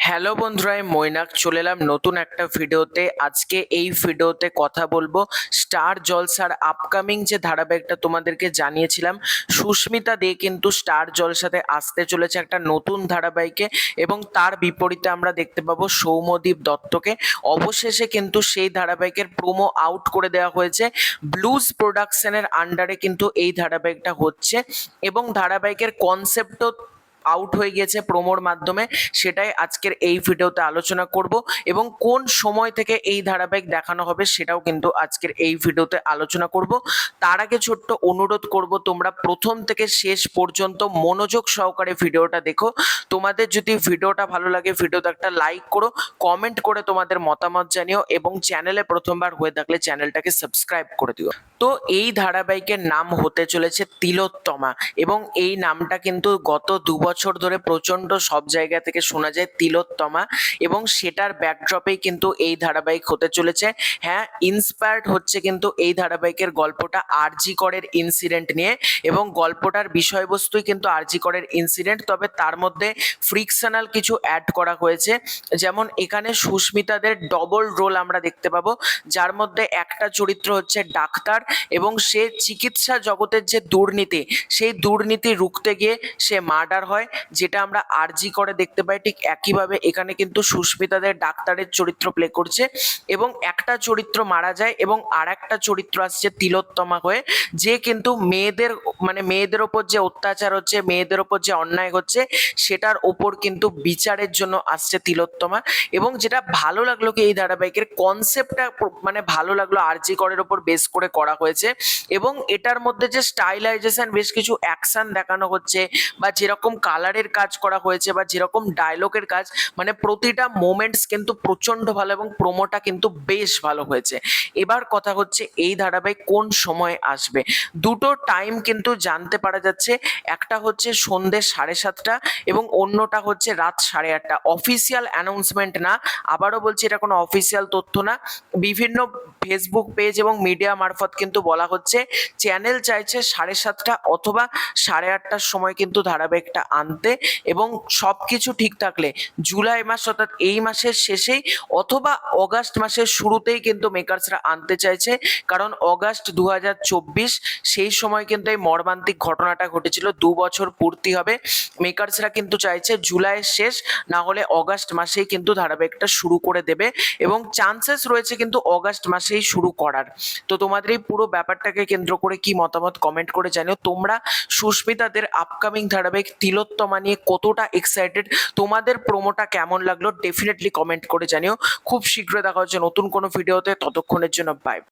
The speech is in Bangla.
হ্যালো বন্ধুরা, আমি মৈনাক চলে এলাম নতুন একটা ভিডিওতে। আজকে এই ভিডিওতে কথা বলবো স্টার জলসার আপকামিং যে ধারাবাহিকটা তোমাদেরকে জানিয়েছিলাম। সুস্মিতা দে কিন্তু স্টার জলসাতে আসতে চলেছে একটা নতুন ধারাবাহিকে, এবং তার বিপরীতে আমরা দেখতে পাবো সৌম্যদীপ দত্তকে। অবশেষে কিন্তু সেই ধারাবাহিকের প্রোমো আউট করে দেওয়া হয়েছে। ব্লুজ প্রোডাকশনের আন্ডারে কিন্তু এই ধারাবাহিকটা হচ্ছে, এবং ধারাবাহিকের কনসেপ্টও আউট হয়ে গিয়েছে প্রোমোর মাধ্যমে। সেটাই আজকের এই ভিডিওতে আলোচনা করব, এবং কোন সময় থেকে এই ধারাবাহিক দেখানো হবে সেটাও কিন্তু আজকের এই ভিডিওতে আলোচনা করব। তার আগে ছোট্ট অনুরোধ করব, তোমরা প্রথম থেকে শেষ পর্যন্ত মনোযোগ সহকারে ভিডিওটা দেখো। তোমাদের যদি ভিডিওটা ভালো লাগে, ভিডিওতে একটা লাইক করো, কমেন্ট করে তোমাদের মতামত জানিও, এবং চ্যানেলে প্রথমবার হয়ে থাকলে চ্যানেলটাকে সাবস্ক্রাইব করে দিও। তো এই ধারাবাহিকের নাম হতে চলেছে তিলোত্তমা, এবং এই নামটা কিন্তু গত 2 বছর ধরে প্রচন্ড সব জায়গা থেকে শোনা যায় তিলোত্তমা, এবং সেটার ব্যাকড্রপেই কিন্তু এই ধারাবাহিক হতে চলেছে। হ্যাঁ, ইন্সপায়ার্ড হচ্ছে কিন্তু এই ধারাবাহিকের গল্পটা আরজি করের ইনসিডেন্ট নিয়ে, এবং গল্পটার বিষয়বস্তুই কিন্তু আরজি করের ইনসিডেন্ট, তবে তার মধ্যে ফ্রিকশনাল কিছু অ্যাড করা হয়েছে। যেমন এখানে সুস্মিতাদের ডবল রোল আমরা দেখতে পাবো, যার মধ্যে একটা চরিত্র হচ্ছে ডাক্তার, এবং সে চিকিৎসা জগতের যে দুর্নীতি, সেই দুর্নীতি রুখতে গিয়ে সে মার্ডার হয়, যেটা আমরা আরজি করে দেখতে পাই। ঠিক একইভাবে এখানে কিন্তু সুস্মিতাদের ডাক্তারের চরিত্র প্লে করছে, এবং একটা চরিত্র মারা যায়, এবং আর একটা চরিত্র আসছে তিলোত্তমা হয়ে, যে কিন্তু মেয়েদের ওপর যে অত্যাচার হচ্ছে, মেয়েদের ওপর যে অন্যায় হচ্ছে, সেটার ওপর কিন্তু বিচারের জন্য আসছে তিলোত্তমা। এবং যেটা ভালো লাগলো কি, এই ধারাবাহিকের কনসেপ্টটা ভালো লাগলো, আরজি করের ওপর বেস করে করা হয়েছে, এবং এটার মধ্যে যে স্টাইলাইজেশন, বেশ কিছু অ্যাকশন দেখানো হচ্ছে, বা যেরকম কালারের কাজ করা হয়েছে, বা যেরকম ডায়লগের কাজ, প্রতিটা মোমেন্টস কিন্তু প্রচন্ড ভালো, এবং প্রোমোটা কিন্তু বেশ ভালো হয়েছে। এবার কথা হচ্ছে এই ধারাবাহিক কোন সময় আসবে। দুটো টাইম কিন্তু জানতে পারা যাচ্ছে, একটা হচ্ছে সন্ধ্যে 7:30, এবং অন্যটা হচ্ছে রাত 8:30। অফিসিয়াল অ্যানাউন্সমেন্ট না, আবারও বলছি এটা কোনো অফিসিয়াল তথ্য না। বিভিন্ন ফেসবুক পেজ এবং মিডিয়া মারফত কিন্তু বলা হচ্ছে, চ্যানেল চাইছে 7:30 অথবা 8:30টার সময় কিন্তু ধারাবাহিকটা আনতে, এবং সবকিছু ঠিক থাকলে জুলাই মাস অর্থাৎ এই মাসের শেষেই অথবা অগাস্ট মাসের শুরুতেই কিন্তু মেকার্সরা আনতে চাইছে। কারণ অগাস্ট 2024, সেই সময় কিন্তু এই মর্মান্তিক ঘটনাটা ঘটেছিল, 2 বছর পূর্তি হবে। মেকার্সরা কিন্তু চাইছে জুলাইয়ের শেষ না হলে অগাস্ট মাসেই কিন্তু ধারাবাহিকটা শুরু করে দেবে, এবং চান্সেস রয়েছে কিন্তু অগাস্ট মাসেই শুরু করার। তো তোমাদের এই পুরো ব্যাপারটাকে কেন্দ্র করে কি মতামত কমেন্ট করে জানিও। তোমরা সুস্মিতাদের আপকামিং ধারাবাহিক তিলোত্তমা নিয়ে কতটা এক্সাইটেড, তোমাদের প্রোমোটা কেমন লাগলো ডেফিনেটলি কমেন্ট করে জানিও। খুব শীঘ্রই দেখা হচ্ছে নতুন কোনো ভিডিওতে, ততক্ষণের জন্য বাই।